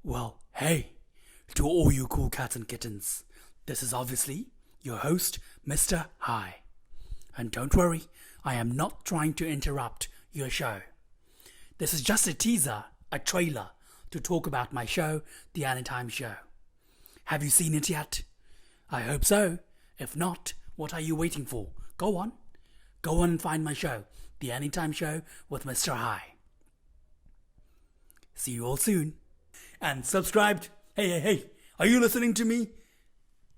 Well, hey, to all you cool cats and kittens, this is obviously your host, Mr. Hi. And don't worry, I am not trying to interrupt your show. This is just a teaser, a trailer, to talk about my show, The Anytime Show. Have you seen it yet? I hope so. If not, what are you waiting for? Go on. Go on and find my show, The Anytime Show with Mr. Hi. See you all soon. And subscribed. Hey, are you listening to me?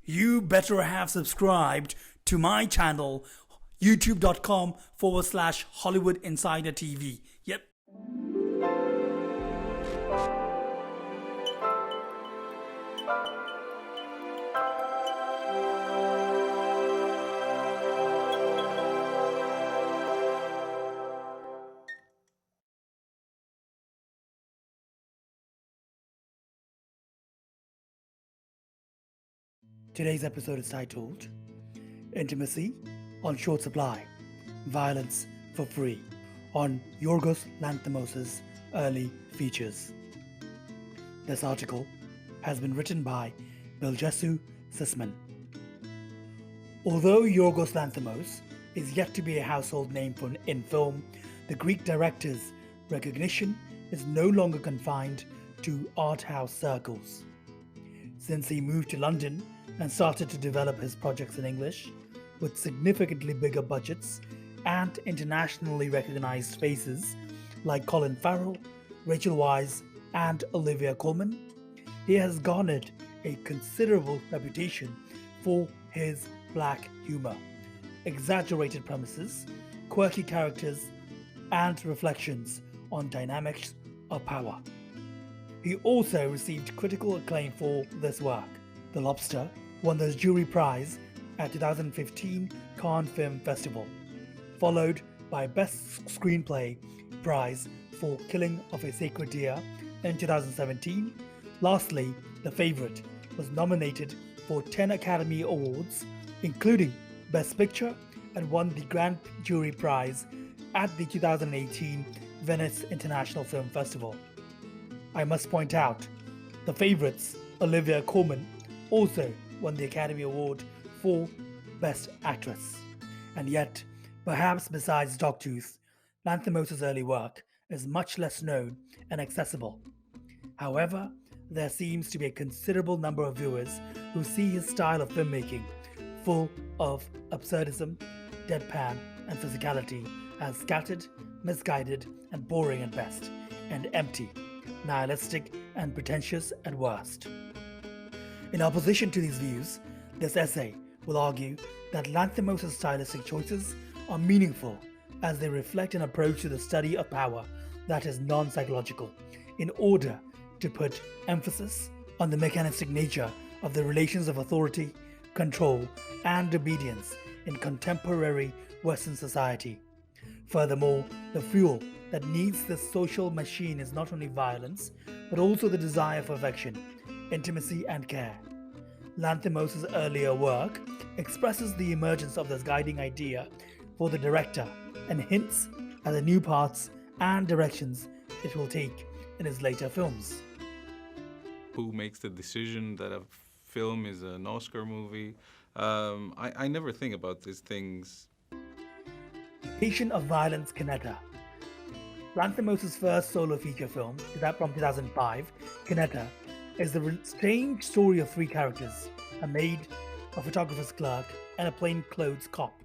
You better have subscribed to my channel, youtube.com/Hollywood Insider TV. Yep. Today's episode is titled Intimacy on Short Supply, Violence for Free, on Yorgos Lanthimos' early features. This article has been written by Bilgesu Sisman. Although Yorgos Lanthimos is yet to be a household name in film, the Greek director's recognition is no longer confined to art house circles. Since he moved to London and started to develop his projects in English, with significantly bigger budgets and internationally recognized faces like Colin Farrell, Rachel Weisz and Olivia Colman, he has garnered a considerable reputation for his black humor, exaggerated premises, quirky characters, and reflections on dynamics of power. He also received critical acclaim for this work. The Lobster won the jury prize at 2015 Cannes Film Festival, followed by Best Screenplay prize for Killing of a Sacred Deer in 2017. Lastly, The Favourite was nominated for 10 Academy Awards, including Best Picture, and won the Grand Jury Prize at the 2018 Venice International Film Festival. I must point out, The Favourite's Olivia Colman also won the Academy Award for Best Actress. And yet, perhaps besides Dogtooth, Lanthimos' early work is much less known and accessible. However, there seems to be a considerable number of viewers who see his style of filmmaking, full of absurdism, deadpan, and physicality, as scattered, misguided, and boring at best, and empty, nihilistic, and pretentious at worst. In opposition to these views, this essay will argue that Lanthimos' stylistic choices are meaningful as they reflect an approach to the study of power that is non-psychological, in order to put emphasis on the mechanistic nature of the relations of authority, control, and obedience in contemporary Western society. Furthermore, the fuel that needs this social machine is not only violence, but also the desire for affection, intimacy, and care. Lanthimos' earlier work expresses the emergence of this guiding idea for the director and hints at the new paths and directions it will take in his later films. Who makes the decision that a film is an Oscar movie? I never think about these things. Patient of Violence, Kinetta. Lanthimos' first solo feature film, that from 2005, Kinetta, is the strange story of three characters: a maid, a photographer's clerk, and a plainclothes cop.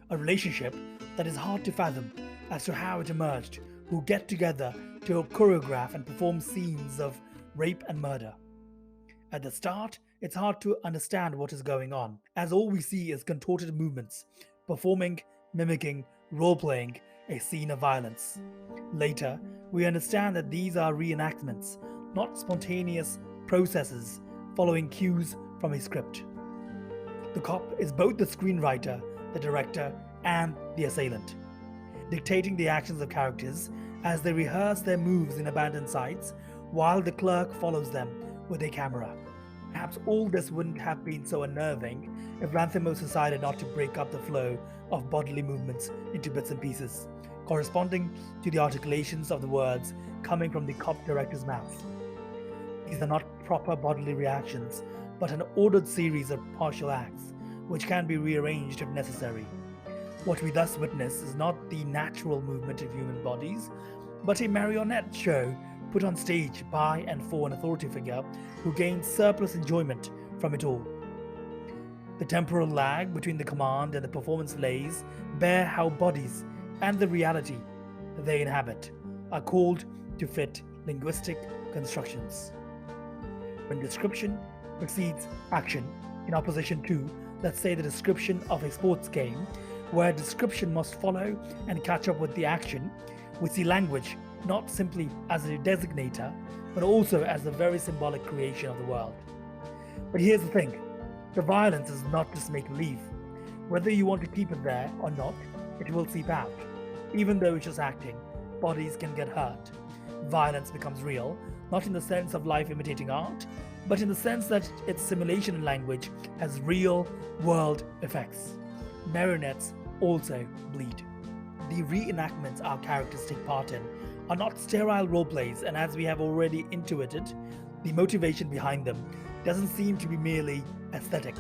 A relationship that is hard to fathom as to how it emerged, who get together to choreograph and perform scenes of rape and murder. At the start, it's hard to understand what is going on, as all we see is contorted movements, performing, mimicking, role-playing a scene of violence. Later, we understand that these are reenactments, not spontaneous processes following cues from a script. The cop is both the screenwriter, the director, and the assailant, dictating the actions of characters as they rehearse their moves in abandoned sites, while the clerk follows them with a camera. Perhaps all this wouldn't have been so unnerving if Lanthimos decided not to break up the flow of bodily movements into bits and pieces, corresponding to the articulations of the words coming from the cop director's mouth. These are not proper bodily reactions, but an ordered series of partial acts, which can be rearranged if necessary. What we thus witness is not the natural movement of human bodies, but a marionette show put on stage by and for an authority figure who gains surplus enjoyment from it all. The temporal lag between the command and the performance lays bare how bodies and the reality they inhabit are called to fit linguistic constructions. When description precedes action, in opposition to, let's say, the description of a sports game, where description must follow and catch up with the action, we see language not simply as a designator, but also as the very symbolic creation of the world. But here's the thing, the violence is not just make-believe. Whether you want to keep it there or not, it will seep out. Even though it's just acting, bodies can get hurt. Violence becomes real, not in the sense of life imitating art, but in the sense that its simulation in language has real world effects. Marionettes also bleed. The reenactments our characters take part in are not sterile roleplays, and as we have already intuited, the motivation behind them doesn't seem to be merely aesthetic.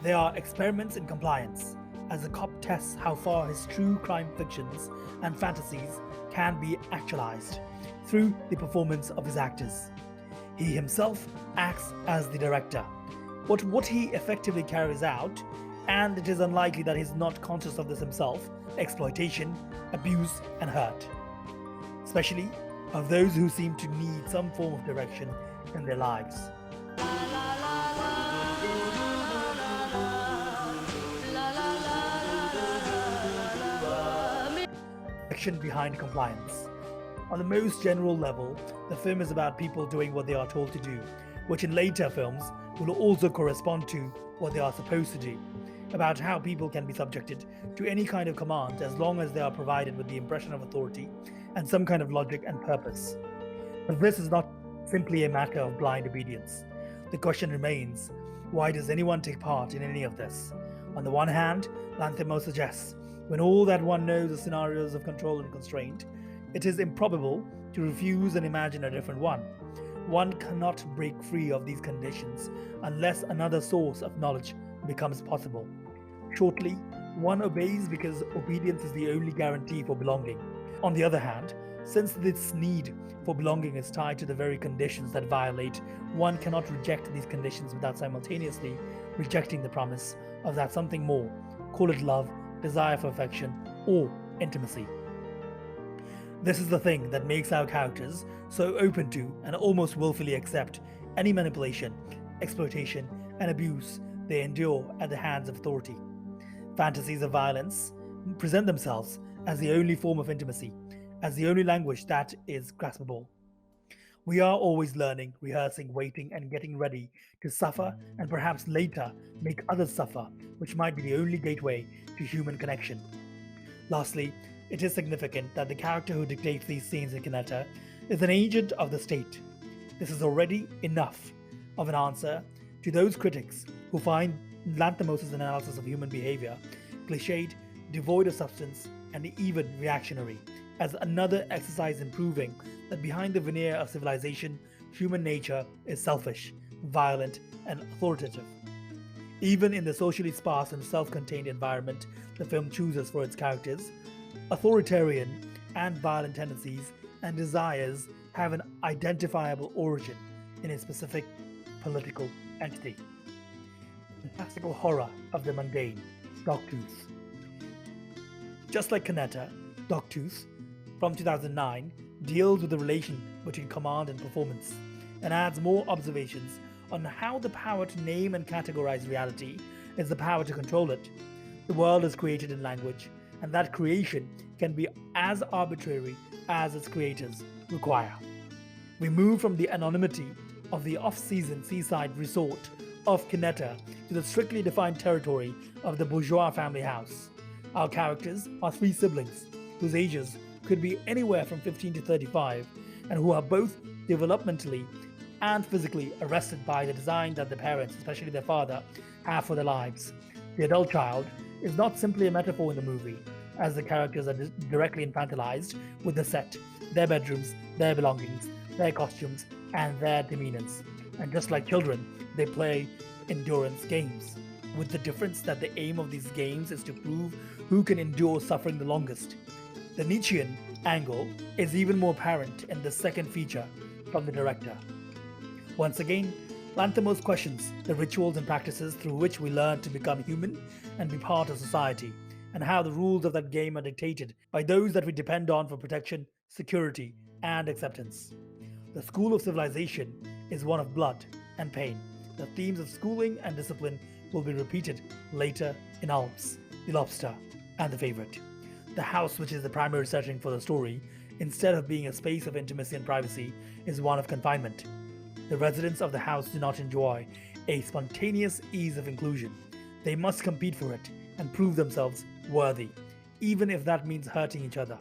They are experiments in compliance, as the cop tests how far his true crime fictions and fantasies can be actualized through the performance of his actors. He himself acts as the director, but what he effectively carries out, and it is unlikely that he's not conscious of this himself, exploitation, abuse, and hurt, especially of those who seem to need some form of direction in their lives. Action behind compliance. On the most general level, the film is about people doing what they are told to do, which in later films will also correspond to what they are supposed to do, about how people can be subjected to any kind of command as long as they are provided with the impression of authority and some kind of logic and purpose. But this is not simply a matter of blind obedience. The question remains, why does anyone take part in any of this? On the one hand, Lanthimos suggests, when all that one knows are scenarios of control and constraint, it is improbable to refuse and imagine a different one. One cannot break free of these conditions unless another source of knowledge becomes possible. Shortly, one obeys because obedience is the only guarantee for belonging. On the other hand, since this need for belonging is tied to the very conditions that violate, one cannot reject these conditions without simultaneously rejecting the promise of that something more, call it love, desire for affection, or intimacy. This is the thing that makes our characters so open to and almost willfully accept any manipulation, exploitation, and abuse they endure at the hands of authority. Fantasies of violence present themselves as the only form of intimacy, as the only language that is graspable. We are always learning, rehearsing, waiting, and getting ready to suffer and perhaps later make others suffer, which might be the only gateway to human connection. Lastly, it is significant that the character who dictates these scenes in Kinetta is an agent of the state. This is already enough of an answer to those critics who find Lanthimos' analysis of human behavior cliched, devoid of substance, and even reactionary, as another exercise in proving that behind the veneer of civilization, human nature is selfish, violent, and authoritative. Even in the socially sparse and self-contained environment the film chooses for its characters, authoritarian and violent tendencies and desires have an identifiable origin in a specific political entity. Fantastical horror of the mundane, Dogtooth. Just like Kinetta, Dogtooth, from 2009, deals with the relation between command and performance, and adds more observations on how the power to name and categorize reality is the power to control it. The world is created in language, and that creation can be as arbitrary as its creators require. We move from the anonymity of the off-season seaside resort of Kinetta to the strictly defined territory of the bourgeois family house. Our characters are three siblings, whose ages could be anywhere from 15 to 35, and who are both developmentally and physically arrested by the design that their parents, especially their father, have for their lives. The adult child is not simply a metaphor in the movie, as the characters are directly infantilized with the set, their bedrooms, their belongings, their costumes, and their demeanors. And just like children, they play endurance games, with the difference that the aim of these games is to prove who can endure suffering the longest. The Nietzschean angle is even more apparent in the second feature from the director. Once again, Lanthimos questions the rituals and practices through which we learn to become human and be part of society, and how the rules of that game are dictated by those that we depend on for protection, security, and acceptance. The school of civilization is one of blood and pain. The themes of schooling and discipline will be repeated later in Alps, The Lobster, and The Favorite. The house, which is the primary setting for the story, instead of being a space of intimacy and privacy, is one of confinement. The residents of the house do not enjoy a spontaneous ease of inclusion. They must compete for it and prove themselves worthy, even if that means hurting each other.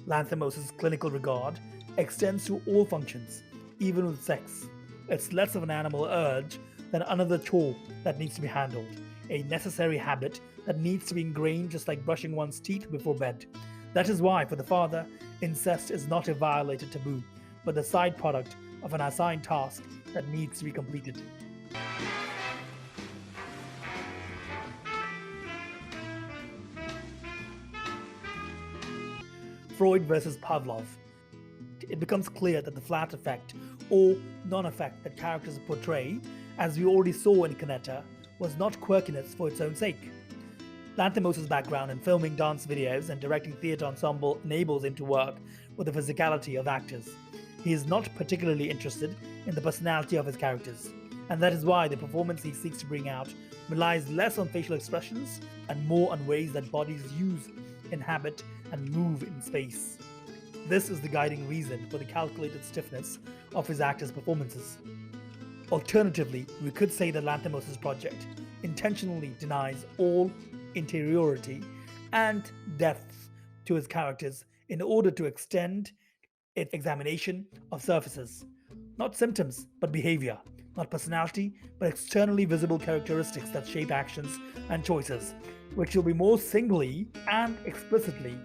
Lanthimos' clinical regard extends to all functions, even with sex. It's less of an animal urge than another chore that needs to be handled, a necessary habit that needs to be ingrained just like brushing one's teeth before bed. That is why, for the father, incest is not a violated taboo, but the side product of an assigned task that needs to be completed. Freud versus Pavlov. It becomes clear that the flat effect or non-effect that characters portray, as we already saw in Kinetta, was not quirkiness for its own sake. Lanthimos' background in filming dance videos and directing theatre ensemble enables him to work with the physicality of actors. He is not particularly interested in the personality of his characters, and that is why the performance he seeks to bring out relies less on facial expressions and more on ways that bodies use, inhabit, and move in space. This is the guiding reason for the calculated stiffness of his actors' performances. Alternatively, we could say that Lanthimos' project intentionally denies all interiority and depth to his characters in order to extend its examination of surfaces, not symptoms but behavior, not personality but externally visible characteristics that shape actions and choices, which will be more singly and explicitly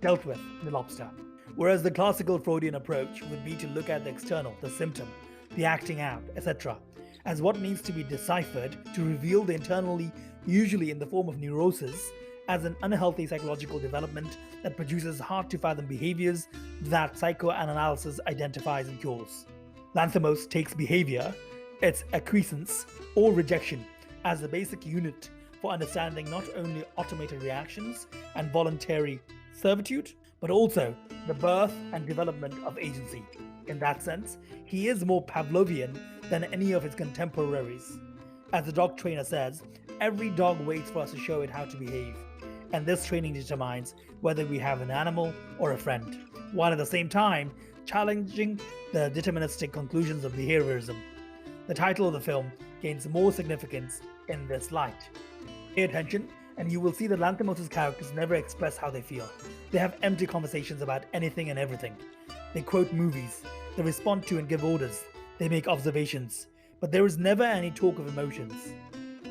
dealt with in The Lobster. Whereas the classical Freudian approach would be to look at the external, the symptom, the acting out, etc., as what needs to be deciphered to reveal the internally, usually in the form of neurosis, as an unhealthy psychological development that produces hard-to-fathom behaviors that psychoanalysis identifies and cures. Lanthimos takes behavior, its acquiescence or rejection, as the basic unit for understanding not only automated reactions and voluntary servitude, but also the birth and development of agency. In that sense, he is more Pavlovian than any of his contemporaries. As the dog trainer says, every dog waits for us to show it how to behave, and this training determines whether we have an animal or a friend, while at the same time challenging the deterministic conclusions of behaviorism. The title of the film gains more significance in this light. Pay attention, and you will see that Lanthimos' characters never express how they feel. They have empty conversations about anything and everything. They quote movies, they respond to and give orders, they make observations, but there is never any talk of emotions.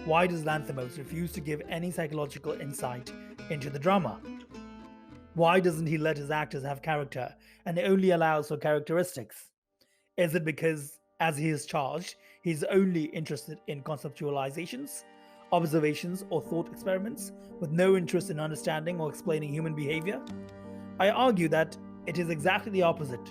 Why does Lanthimos refuse to give any psychological insight into the drama? Why doesn't he let his actors have character and only allows for characteristics? Is it because, as he is charged, he is only interested in conceptualizations, observations, or thought experiments, with no interest in understanding or explaining human behavior? I argue that it is exactly the opposite.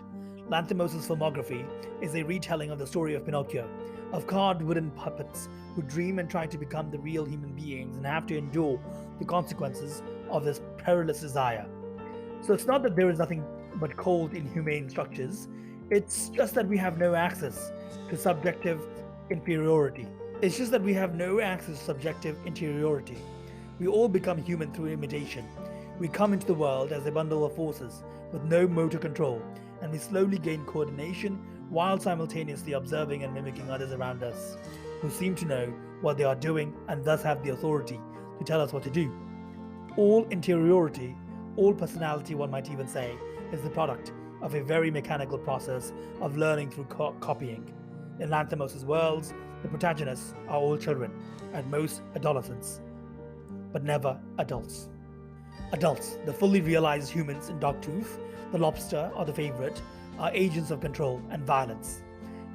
Lanthimos' filmography is a retelling of the story of Pinocchio, of carved wooden puppets who dream and try to become the real human beings and have to endure the consequences of this perilous desire. So it's not that there is nothing but cold, inhumane structures, it's just that we have no access to subjective inferiority. It's just that we have no access to subjective interiority. We all become human through imitation. We come into the world as a bundle of forces with no motor control, and we slowly gain coordination while simultaneously observing and mimicking others around us, who seem to know what they are doing and thus have the authority to tell us what to do. All interiority, all personality, one might even say, is the product of a very mechanical process of learning through copying. In Lanthimos' worlds, the protagonists are all children, at most adolescents, but never adults. Adults, the fully realized humans in Dogtooth, the Lobster, or the Favorite, are agents of control and violence.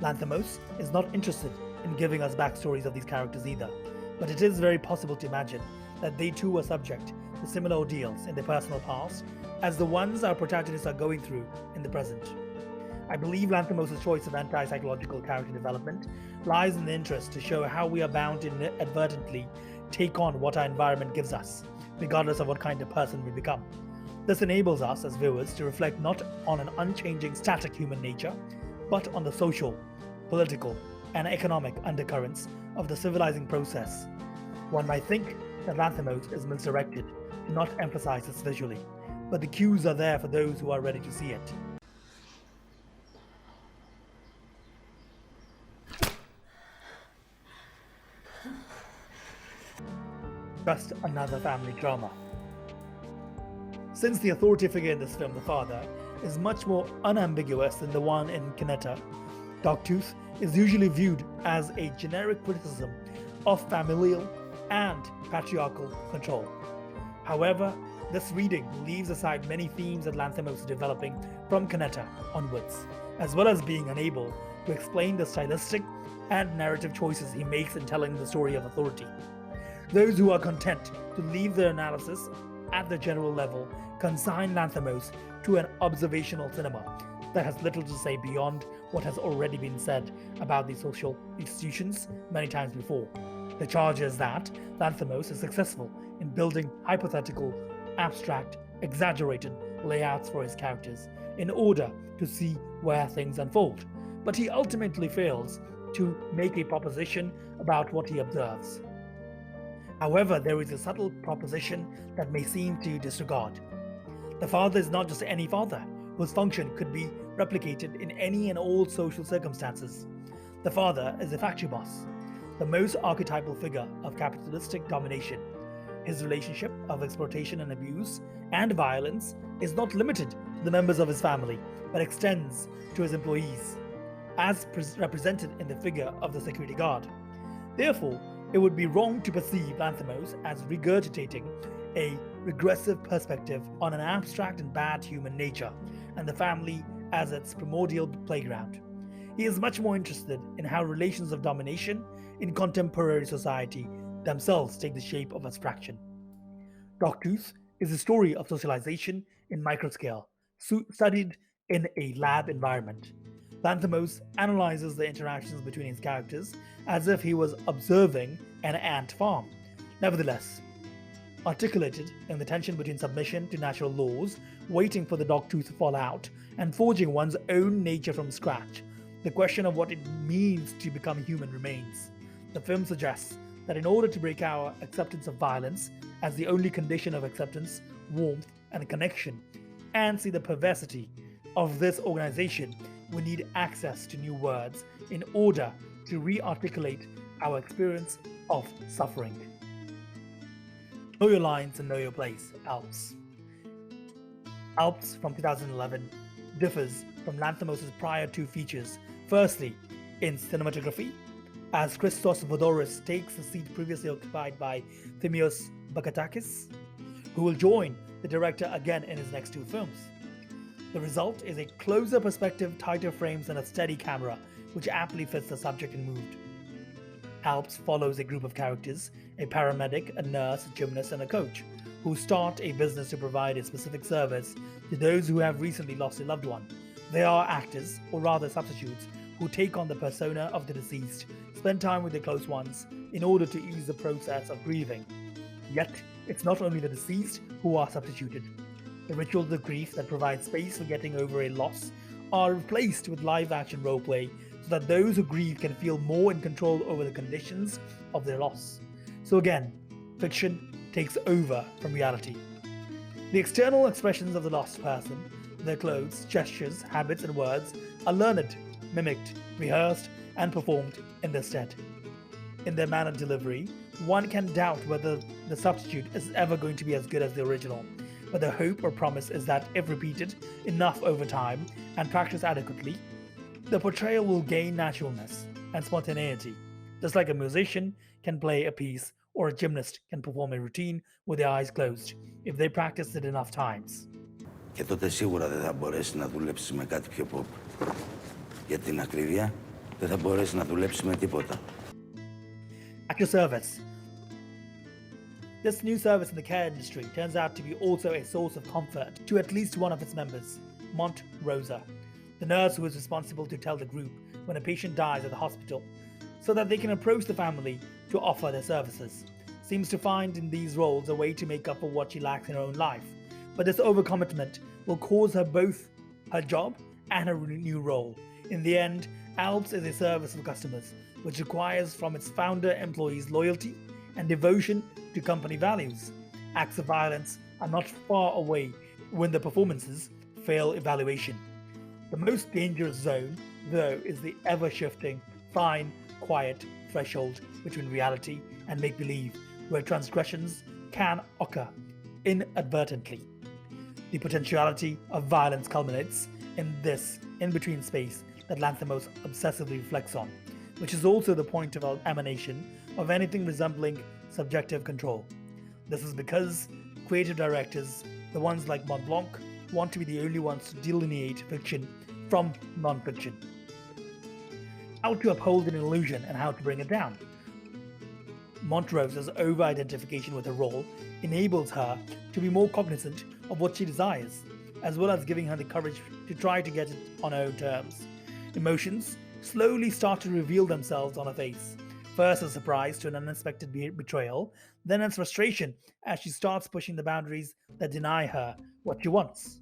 Lanthimos is not interested in giving us backstories of these characters either, but it is very possible to imagine that they too were subject to similar ordeals in their personal past as the ones our protagonists are going through in the present. I believe Lanthimos' choice of anti-psychological character development lies in the interest to show how we are bound to inadvertently take on what our environment gives us, regardless of what kind of person we become. This enables us as viewers to reflect not on an unchanging static human nature, but on the social, political, and economic undercurrents of the civilizing process. One might think that Lanthimos is misdirected to not emphasize this visually, but the cues are there for those who are ready to see it. Just another family drama. Since the authority figure in this film, the father, is much more unambiguous than the one in Kinetta, Dogtooth is usually viewed as a generic criticism of familial and patriarchal control. However, this reading leaves aside many themes that Lanthimos is developing from Kinetta onwards, as well as being unable to explain the stylistic and narrative choices he makes in telling the story of authority. Those who are content to leave their analysis at the general level consign Lanthimos to an observational cinema that has little to say beyond what has already been said about these social institutions many times before. The charge is that Lanthimos is successful in building hypothetical, abstract, exaggerated layouts for his characters in order to see where things unfold, but he ultimately fails to make a proposition about what he observes. However, there is a subtle proposition that may seem to disregard. The father is not just any father, whose function could be replicated in any and all social circumstances. The father is a factory boss, the most archetypal figure of capitalistic domination. His relationship of exploitation and abuse and violence is not limited to the members of his family, but extends to his employees, as represented in the figure of the security guard. Therefore, it would be wrong to perceive Lanthimos as regurgitating a regressive perspective on an abstract and bad human nature, and the family as its primordial playground. He is much more interested in how relations of domination in contemporary society themselves take the shape of abstraction. Dogtooth is a story of socialization in microscale, studied in a lab environment. Lanthimos analyzes the interactions between his characters as if he was observing an ant farm. Nevertheless, articulated in the tension between submission to natural laws, waiting for the dogtooth to fall out, and forging one's own nature from scratch, the question of what it means to become human remains. The film suggests that in order to break our acceptance of violence as the only condition of acceptance, warmth, and connection, and see the perversity of this organization, we need access to new words in order to re-articulate our experience of suffering. Know Your Lines and Know Your Place, Alps. Alps from 2011 differs from Lanthimos' prior two features, firstly in cinematography, as Christos Vodoris takes the seat previously occupied by Thimios Bakatakis, who will join the director again in his next two films. The result is a closer perspective, tighter frames, and a steady camera, which aptly fits the subject and mood. Alps follows a group of characters, a paramedic, a nurse, a gymnast, and a coach, who start a business to provide a specific service to those who have recently lost a loved one. They are actors, or rather substitutes, who take on the persona of the deceased, spend time with their close ones, in order to ease the process of grieving. Yet, it's not only the deceased who are substituted. The rituals of grief that provide space for getting over a loss are replaced with live-action roleplay so that those who grieve can feel more in control over the conditions of their loss. So again, fiction takes over from reality. The external expressions of the lost person, their clothes, gestures, habits, and words, are learned, mimicked, rehearsed, and performed in their stead. In their manner delivery, one can doubt whether the substitute is ever going to be as good as the original, but the hope or promise is that if repeated enough over time and practiced adequately, the portrayal will gain naturalness and spontaneity, just like a musician can play a piece or a gymnast can perform a routine with their eyes closed if they practice it enough times. Και τότε σίγουρα δεν θα μπορέσει να δουλέψεις με κάτι πιο pop. Για την ακρίβεια, Δεν θα μπορέσει να δουλέψει με τίποτα. At your service. This new service in the care industry turns out to be also a source of comfort to at least one of its members, Mont Rosa, the nurse who is responsible to tell the group when a patient dies at the hospital, so that they can approach the family to offer their services. Seems to find in these roles a way to make up for what she lacks in her own life, but this overcommitment will cause her both her job and her new role. In the end, Alps is a service of customers, which requires from its founder employees loyalty and devotion to company values. Acts of violence are not far away when the performances fail evaluation. The most dangerous zone, though, is the ever-shifting, fine, quiet threshold between reality and make-believe, where transgressions can occur inadvertently. The potentiality of violence culminates in this in-between space that Lanthimos obsessively reflects on, which is also the point of emanation of anything resembling subjective control. This is because creative directors, the ones like Mont Blanc, want to be the only ones to delineate fiction from non-fiction. How to uphold an illusion and how to bring it down. Montrose's over-identification with her role enables her to be more cognizant of what she desires, as well as giving her the courage to try to get it on her own terms. Emotions slowly start to reveal themselves on her face. First as surprise to an unexpected betrayal, then as frustration as she starts pushing the boundaries that deny her what she wants.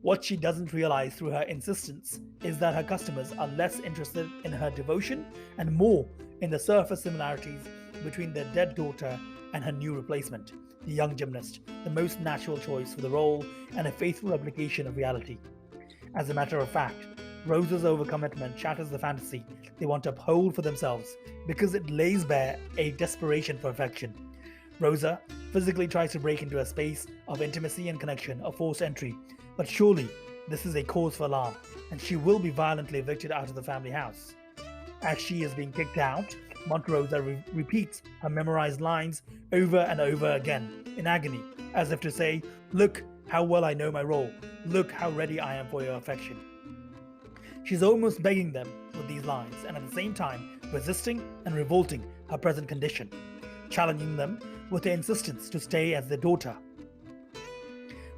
What she doesn't realize through her insistence is that her customers are less interested in her devotion and more in the surface similarities between their dead daughter and her new replacement, the young gymnast, the most natural choice for the role and a faithful replication of reality. As a matter of fact, Rosa's overcommitment shatters the fantasy they want to uphold for themselves because it lays bare a desperation for affection. Rosa physically tries to break into a space of intimacy and connection, a forced entry, but surely this is a cause for alarm, and she will be violently evicted out of the family house. As she is being kicked out, Montrosa repeats her memorized lines over and over again in agony, as if to say, "Look how well I know my role. Look how ready I am for your affection." She's almost begging them with these lines, and at the same time resisting and revolting her present condition, challenging them with their insistence to stay as their daughter.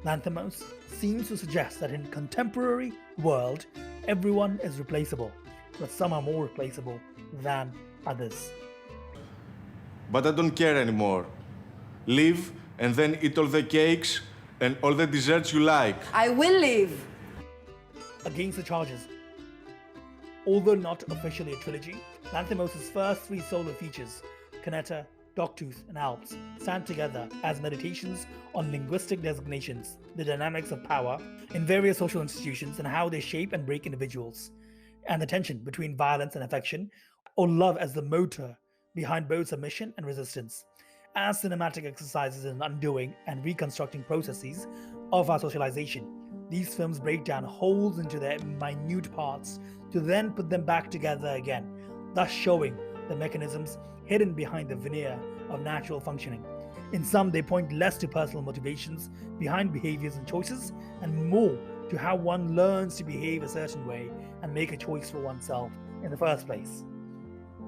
Lanthimos seems to suggest that in contemporary world, everyone is replaceable, but some are more replaceable than others. But I don't care anymore. Leave and then eat all the cakes and all the desserts you like. I will leave. Against the charges. Although not officially a trilogy, Lanthimos' first three solo features, Kinetta, Dogtooth, and Alps, stand together as meditations on linguistic designations, the dynamics of power in various social institutions and how they shape and break individuals, and the tension between violence and affection, or love as the motor behind both submission and resistance, as cinematic exercises in undoing and reconstructing processes of our socialization. These films break down holes into their minute parts to then put them back together again, thus showing the mechanisms hidden behind the veneer of natural functioning. In some, they point less to personal motivations behind behaviors and choices, and more to how one learns to behave a certain way and make a choice for oneself in the first place.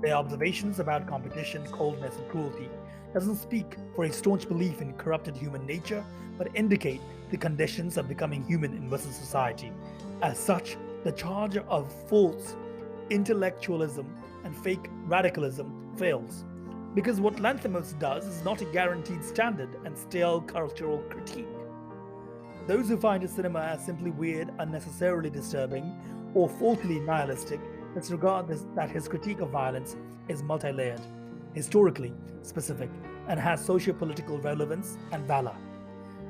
Their observations about competition, coldness, and cruelty doesn't speak for a staunch belief in corrupted human nature, but indicate the conditions of becoming human in Western society. As such, the charge of false intellectualism and fake radicalism fails, because what Lanthimos does is not a guaranteed standard and stale cultural critique. Those who find his cinema as simply weird, unnecessarily disturbing, or faultily nihilistic disregard that his critique of violence is multi-layered, historically specific, and has socio-political relevance and valor.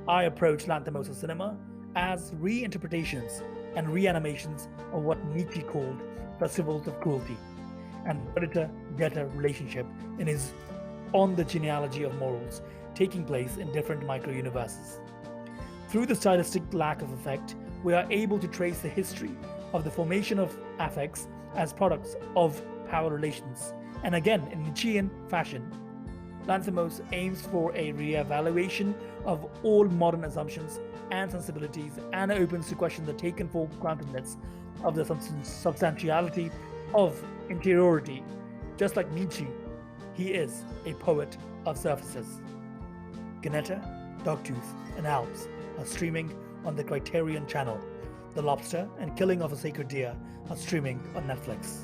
I approach Lanthimos' cinema as reinterpretations and reanimations of what Nietzsche called festivals of cruelty, and predator-debtor relationship in his On the Genealogy of Morals, taking place in different micro-universes. Through the stylistic lack of effect, we are able to trace the history of the formation of affects as products of power relations, and again in Nietzschean fashion, Lanthimos aims for a re-evaluation of all modern assumptions and sensibilities and opens to question the taken for grantedness of the substantiality of interiority. Just like Nietzsche, he is a poet of surfaces. Kinetta, Dogtooth, and Alps are streaming on the Criterion channel. The Lobster and Killing of a Sacred Deer are streaming on Netflix.